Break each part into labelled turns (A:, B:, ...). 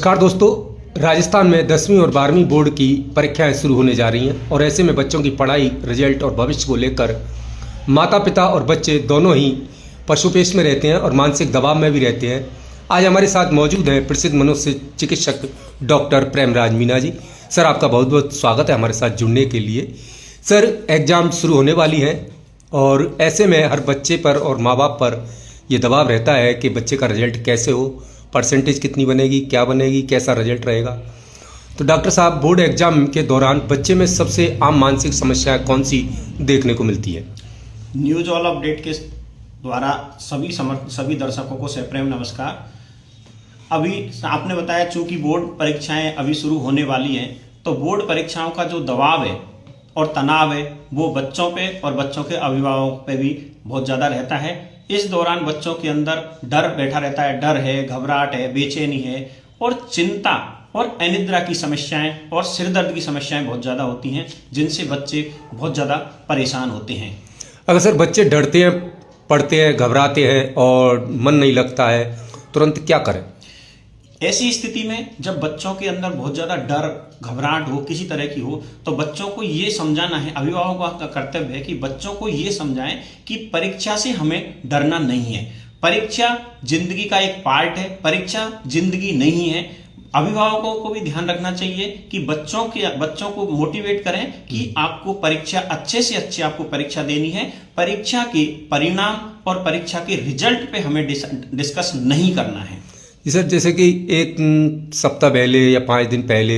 A: नमस्कार दोस्तों, राजस्थान में 10वीं और 12वीं बोर्ड की परीक्षाएं शुरू होने जा रही हैं और ऐसे में बच्चों की पढ़ाई, रिजल्ट और भविष्य को लेकर माता पिता और बच्चे दोनों ही पशुपेश में रहते हैं और मानसिक दबाव में भी रहते हैं। आज हमारे साथ मौजूद हैं प्रसिद्ध मनोचिकित्सक चिकित्सक डॉक्टर प्रेमराज मीना जी। सर, आपका बहुत बहुत स्वागत है हमारे साथ जुड़ने के लिए। सर, एग्ज़ाम शुरू होने वाली हैं और ऐसे में हर बच्चे पर और माँ बाप पर ये दबाव रहता है कि बच्चे का रिजल्ट कैसे हो, परसेंटेज कितनी बनेगी, क्या बनेगी, कैसा रिजल्ट रहेगा। तो डॉक्टर साहब, बोर्ड एग्जाम के दौरान बच्चे में सबसे आम मानसिक समस्या कौन सी देखने को मिलती है?
B: न्यूज ऑल अपडेट के द्वारा सभी दर्शकों को सप्रेम नमस्कार। अभी आपने बताया चूंकि बोर्ड परीक्षाएं अभी शुरू होने वाली हैं, तो बोर्ड परीक्षाओं का जो दबाव है और तनाव है वो बच्चों पे और बच्चों के अभिभावकों पे भी बहुत ज़्यादा रहता है। इस दौरान बच्चों के अंदर डर बैठा रहता है, डर है, घबराहट है, बेचैनी है और चिंता और अनिद्रा की समस्याएं और सिरदर्द की समस्याएं बहुत ज़्यादा होती हैं, जिनसे बच्चे बहुत ज़्यादा परेशान होते हैं।
A: अगर सर बच्चे डरते हैं, पढ़ते हैं, घबराते हैं और मन नहीं लगता है, तुरंत क्या करें?
B: ऐसी स्थिति में जब बच्चों के अंदर बहुत ज़्यादा डर, घबराहट हो, किसी तरह की हो, तो बच्चों को ये समझाना है, अभिभावकों का कर्तव्य है कि बच्चों को ये समझाएं कि परीक्षा से हमें डरना नहीं है। परीक्षा जिंदगी का एक पार्ट है, परीक्षा जिंदगी नहीं है। अभिभावकों को भी ध्यान रखना चाहिए कि बच्चों को मोटिवेट करें कि आपको परीक्षा अच्छे से अच्छे आपको परीक्षा देनी है। परीक्षा के परिणाम और परीक्षा के रिजल्ट पे हमें डिस्कस नहीं करना है।
A: जी सर, जैसे कि एक सप्ताह पहले या 5 दिन पहले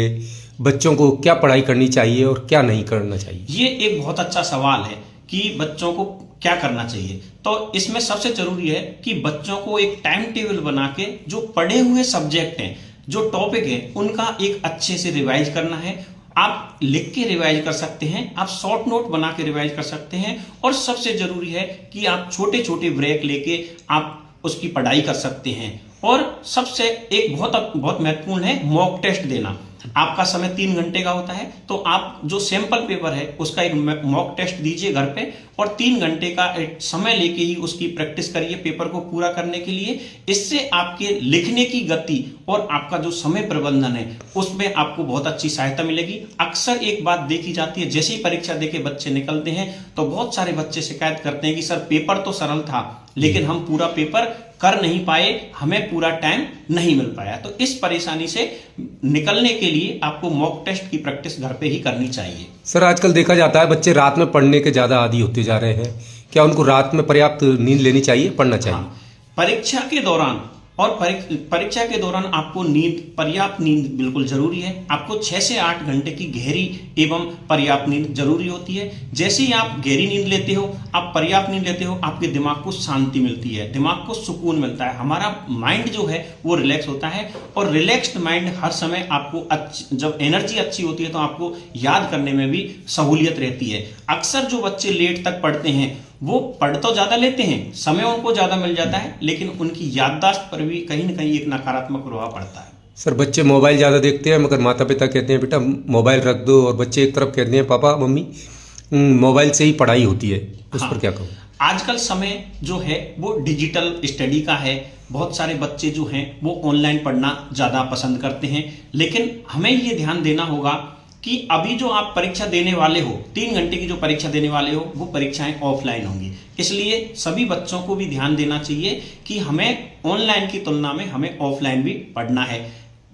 A: बच्चों को क्या पढ़ाई करनी चाहिए और क्या नहीं करना चाहिए?
B: ये एक बहुत अच्छा सवाल है कि बच्चों को क्या करना चाहिए। तो इसमें सबसे जरूरी है कि बच्चों को एक टाइम टेबल बना के जो पढ़े हुए सब्जेक्ट हैं, जो टॉपिक है, उनका एक अच्छे से रिवाइज करना है। आप लिख के रिवाइज कर सकते हैं, आप शॉर्ट नोट बना के रिवाइज कर सकते हैं और सबसे जरूरी है कि आप छोटे छोटे ब्रेक लेके आप उसकी पढ़ाई कर सकते हैं। और सबसे एक बहुत महत्वपूर्ण है मॉक टेस्ट देना। आपका समय 3 घंटे का होता है, तो आप जो सैंपल पेपर है उसका एक मॉक टेस्ट दीजिए घर पे और 3 घंटे का एक समय लेके ही उसकी प्रैक्टिस करिए पेपर को पूरा करने के लिए। इससे आपके लिखने की गति और आपका जो समय प्रबंधन है उसमें आपको बहुत अच्छी सहायता मिलेगी। अक्सर एक बात देखी जाती है, जैसे ही परीक्षा देके बच्चे निकलते हैं तो बहुत सारे बच्चे शिकायत करते हैं कि सर पेपर तो सरल था लेकिन हम पूरा पेपर कर नहीं पाए, हमें पूरा टाइम नहीं मिल पाया। तो इस परेशानी से निकलने के लिए आपको मॉक टेस्ट की प्रैक्टिस घर पे ही करनी चाहिए।
A: सर, आजकल देखा जाता है बच्चे रात में पढ़ने के ज़्यादा आदी होते जा रहे हैं। क्या उनको रात में पर्याप्त नींद लेनी चाहिए, पढ़ना चाहिए?
B: हाँ, परीक्षा के दौरान और परीक्षा के दौरान आपको पर्याप्त नींद बिल्कुल जरूरी है। आपको 6 से 8 घंटे की गहरी एवं पर्याप्त नींद जरूरी होती है। जैसे ही आप गहरी नींद लेते हो, आप पर्याप्त नींद लेते हो, आपके दिमाग को शांति मिलती है, दिमाग को सुकून मिलता है, हमारा माइंड जो है वो रिलैक्स होता है। और रिलैक्स्ड माइंड हर समय आपको जब एनर्जी अच्छी होती है तो आपको याद करने में भी सहूलियत रहती है। अक्सर जो बच्चे लेट तक पढ़ते हैं वो पढ़ तो ज्यादा लेते हैं, समय उनको ज्यादा मिल जाता है, लेकिन उनकी याददाश्त पर भी कहीं ना कहीं एक नकारात्मक प्रभाव पड़ता है।
A: सर, बच्चे मोबाइल ज़्यादा देखते हैं मगर माता पिता कहते हैं बेटा मोबाइल रख दो, और बच्चे एक तरफ कहते हैं पापा मम्मी मोबाइल से ही पढ़ाई होती है। उस पर क्या कहूँ?
B: आजकल समय जो है वो डिजिटल स्टडी का है। बहुत सारे बच्चे जो हैं वो ऑनलाइन पढ़ना ज़्यादा पसंद करते हैं, लेकिन हमें ये ध्यान देना होगा कि अभी जो आप परीक्षा देने वाले हो, 3 घंटे की जो परीक्षा देने वाले हो, वो परीक्षाएं ऑफलाइन होंगी। इसलिए सभी बच्चों को भी ध्यान देना चाहिए कि हमें ऑनलाइन की तुलना में हमें ऑफलाइन भी पढ़ना है।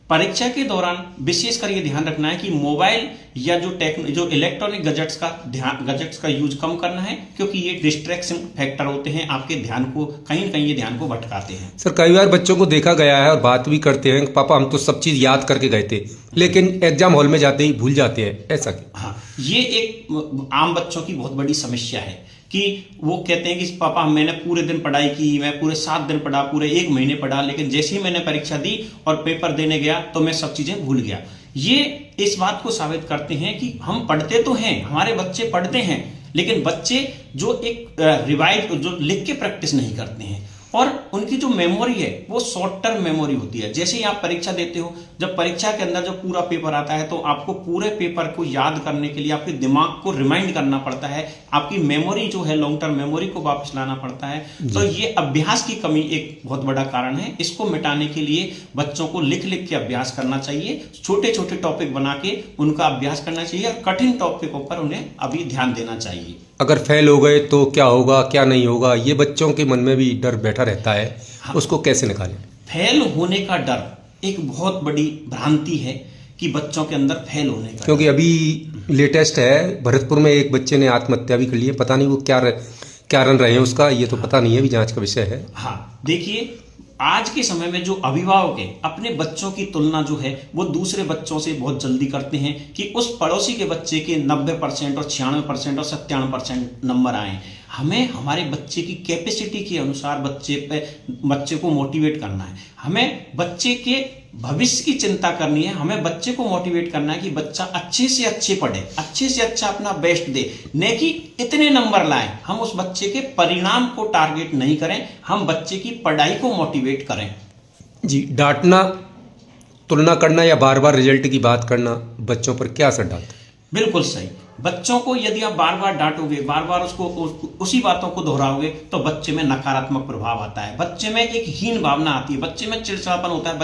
B: परीक्षा के दौरान विशेषकर ये ध्यान रखना है कि मोबाइल या जो इलेक्ट्रॉनिक गैजेट्स का यूज कम करना है, क्योंकि ये डिस्ट्रैक्शन फैक्टर होते हैं, आपके ध्यान को कहीं न कहीं ये ध्यान को भटकाते हैं।
A: सर, कई बार बच्चों को देखा गया है और बात भी करते हैं पापा हम तो सब चीज़ याद करके गए थे, लेकिन एग्जाम हॉल में जाते ही भूल जाते हैं, ऐसा क्यों?
B: हाँ, ये एक आम बच्चों की बहुत बड़ी समस्या है कि वो कहते हैं कि पापा मैंने पूरे दिन पढ़ाई की, मैं पूरे 7 दिन पढ़ा, पूरे 1 महीने पढ़ा, लेकिन जैसे ही मैंने परीक्षा दी और पेपर देने गया तो मैं सब चीजें भूल गया। ये इस बात को साबित करते हैं कि हम पढ़ते तो हैं, हमारे बच्चे पढ़ते हैं, लेकिन बच्चे जो एक रिवाइज जो लिख के प्रैक्टिस नहीं करते हैं। और उनकी जो मेमोरी है वो शॉर्ट टर्म मेमोरी होती है। जैसे ही आप परीक्षा देते हो, जब परीक्षा के अंदर जब पूरा पेपर आता है तो आपको पूरे पेपर को याद करने के लिए आपके दिमाग को रिमाइंड करना पड़ता है, आपकी मेमोरी जो है लॉन्ग टर्म मेमोरी को वापस लाना पड़ता है। तो ये अभ्यास की कमी एक बहुत बड़ा कारण है। इसको मिटाने के लिए बच्चों को लिख लिख के अभ्यास करना चाहिए, छोटे छोटे टॉपिक बना के उनका अभ्यास करना चाहिए और कठिन टॉपिकों पर उन्हें अभी ध्यान देना चाहिए।
A: अगर फेल हो गए तो क्या होगा, क्या नहीं होगा, ये बच्चों के मन में भी डर बैठा रहता है।
B: हाँ।
A: उसको कैसे निकालें?
B: फेल होने का डर एक बहुत बड़ी भ्रांति है कि बच्चों के अंदर फेल होने का,
A: क्योंकि अभी लेटेस्ट है, भरतपुर में एक बच्चे ने आत्महत्या भी कर ली है। पता नहीं वो क्या रन रहे हैं उसका, ये तो पता नहीं है, अभी जांच का विषय है।
B: हाँ, देखिए आज के समय में जो अभिभावक है अपने बच्चों की तुलना जो है वो दूसरे बच्चों से बहुत जल्दी करते हैं कि उस पड़ोसी के बच्चे के 90% और 96% और 97% नंबर आए। हमें हमारे बच्चे की कैपेसिटी के अनुसार बच्चे को मोटिवेट करना है। हमें बच्चे के भविष्य की चिंता करनी है। हमें बच्चे को मोटिवेट करना है कि बच्चा अच्छे से अच्छे पढ़े, अच्छे से अच्छा अपना बेस्ट दे, न कि इतने नंबर लाए। हम उस बच्चे के परिणाम को टारगेट नहीं करें, हम बच्चे की पढ़ाई को मोटिवेट करें।
A: जी, डांटना, तुलना करना या बार बार रिजल्ट की बात करना बच्चों पर क्या असर डालता है?
B: बिल्कुल सही। बच्चों को यदि आप बार बार डांटोगे, बार बार उसको उसी बातों को दोहराओगे तो बच्चे में नकारात्मक प्रभाव आता है, बच्चे में एक हीन भावना आती है, बच्चे में चिड़चिड़ापन होता है।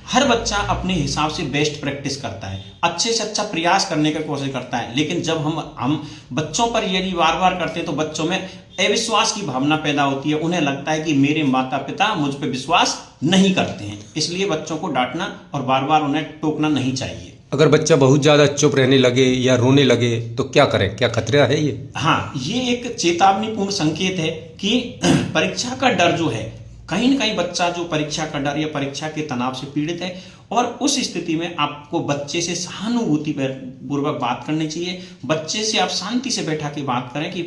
B: हर बच्चा अपने हिसाब से बेस्ट प्रैक्टिस करता है, अच्छे से अच्छा प्रयास करने की कोशिश करता है। लेकिन जब हम बच्चों पर यदि बार बार करते हैं तो बच्चों में अविश्वास की भावना पैदा होती है। उन्हें लगता है कि मेरे माता पिता मुझ पर विश्वास नहीं करते हैं। इसलिए बच्चों को डांटना और बार बार उन्हें टोकना नहीं चाहिए।
A: अगर बच्चा बहुत ज्यादा चुप रहने लगे या रोने लगे तो क्या करें? क्या खतरा है ये?
B: हाँ, ये एक चेतावनीपूर्ण संकेत है कि परीक्षा का डर जो है, कहीं न कहीं बच्चा जो परीक्षा का डर या परीक्षा के तनाव से पीड़ित है, और उस स्थिति में आपको बच्चे से सहानुभूति पूर्वक बात करनी चाहिए। बच्चे से आप शांति से बैठा के बात करें कि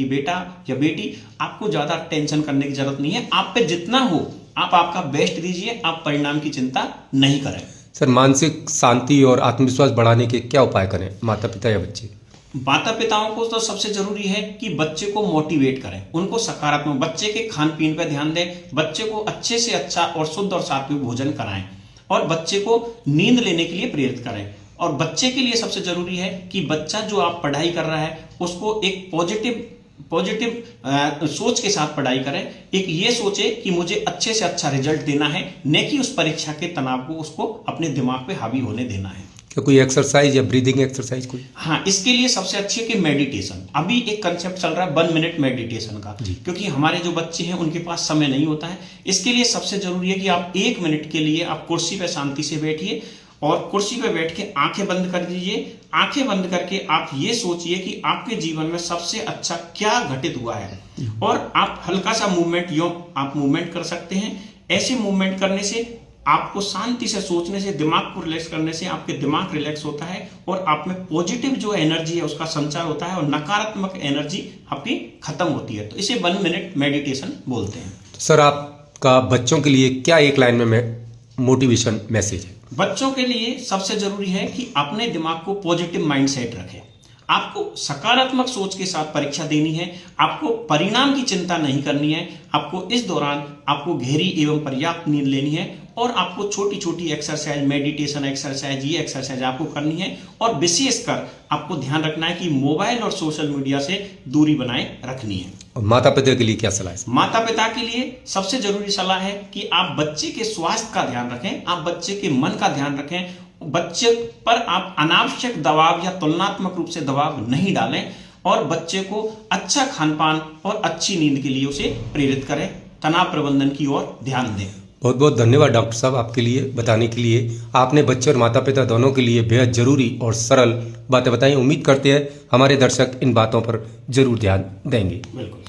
B: बेटा या बेटी, आपको ज्यादा टेंशन करने की जरूरत नहीं है, आप पे जितना हो आप आपका बेस्ट दीजिए, आप परिणाम की चिंता नहीं करें।
A: सर, मानसिक शांति और आत्मविश्वास बढ़ाने के क्या उपाय करें माता पिता या बच्चे?
B: माता पिताओं को तो सबसे जरूरी है कि बच्चे को मोटिवेट करें, उनको सकारात्मक, बच्चे के खान पीन पर ध्यान दें, बच्चे को अच्छे से अच्छा और शुद्ध और सात्विक भोजन कराएं और बच्चे को नींद लेने के लिए प्रेरित करें। और बच्चे के लिए सबसे जरूरी है कि बच्चा जो आप पढ़ाई कर रहा है उसको एक पॉजिटिव सोच के साथ पढ़ाई करें। एक ये सोचे कि मुझे अच्छे से अच्छा रिजल्ट देना है, न कि उस परीक्षा के तनाव को उसको अपने दिमाग पे हावी होने देना है।
A: क्या कोई एक्सरसाइज या ब्रीदिंग एक्सरसाइज कोई?
B: हाँ, इसके लिए सबसे अच्छी है कि मेडिटेशन। अभी एक कंसेप्ट चल रहा है 1 मिनट मेडिटेशन का, क्योंकि हमारे जो बच्चे हैं उनके पास समय नहीं होता है। इसके लिए सबसे जरूरी है कि आप 1 मिनट के लिए आप कुर्सी पे शांति से बैठिए और कुर्सी पे बैठ के आंखें बंद कर दीजिए। आंखें बंद करके आप ये सोचिए कि आपके जीवन में सबसे अच्छा क्या घटित हुआ है, और आप हल्का सा मूवमेंट कर सकते हैं। ऐसे मूवमेंट करने से, आपको शांति से सोचने से, दिमाग को रिलैक्स करने से आपके दिमाग रिलैक्स होता है और आप में पॉजिटिव जो एनर्जी है उसका संचार होता है और नकारात्मक एनर्जी आपकी खत्म होती है। तो इसे 1 मिनट मेडिटेशन बोलते हैं।
A: सर, आपका बच्चों के लिए क्या एक लाइन में मोटिवेशन मैसेज है?
B: बच्चों के लिए सबसे जरूरी है कि अपने दिमाग को पॉजिटिव माइंडसेट रखें। आपको सकारात्मक सोच के साथ परीक्षा देनी है, आपको परिणाम की चिंता नहीं करनी है। आपको इस दौरान आपको गहरी एवं पर्याप्त नींद लेनी है और आपको छोटी छोटी एक्सरसाइज, मेडिटेशन एक्सरसाइज, ये एक्सरसाइज आपको करनी है। और विशेषकर आपको ध्यान रखना है कि मोबाइल और सोशल मीडिया से दूरी बनाए रखनी है।
A: और माता पिता के लिए क्या सलाह है?
B: माता पिता के लिए सबसे जरूरी सलाह है कि आप बच्चे के स्वास्थ्य का ध्यान रखें, आप बच्चे के मन का ध्यान रखें। बच्चे पर आप अनावश्यक दबाव या तुलनात्मक रूप से दबाव नहीं डालें और बच्चे को अच्छा खान पान और अच्छी नींद के लिए उसे प्रेरित करें। तनाव प्रबंधन की ओर ध्यान दें।
A: बहुत बहुत धन्यवाद डॉक्टर साहब, आपके लिए बताने के लिए। आपने बच्चे और माता पिता दोनों के लिए बेहद जरूरी और सरल बातें बताई। उम्मीद करते हैं हमारे दर्शक इन बातों पर जरूर ध्यान देंगे।
B: बिल्कुल।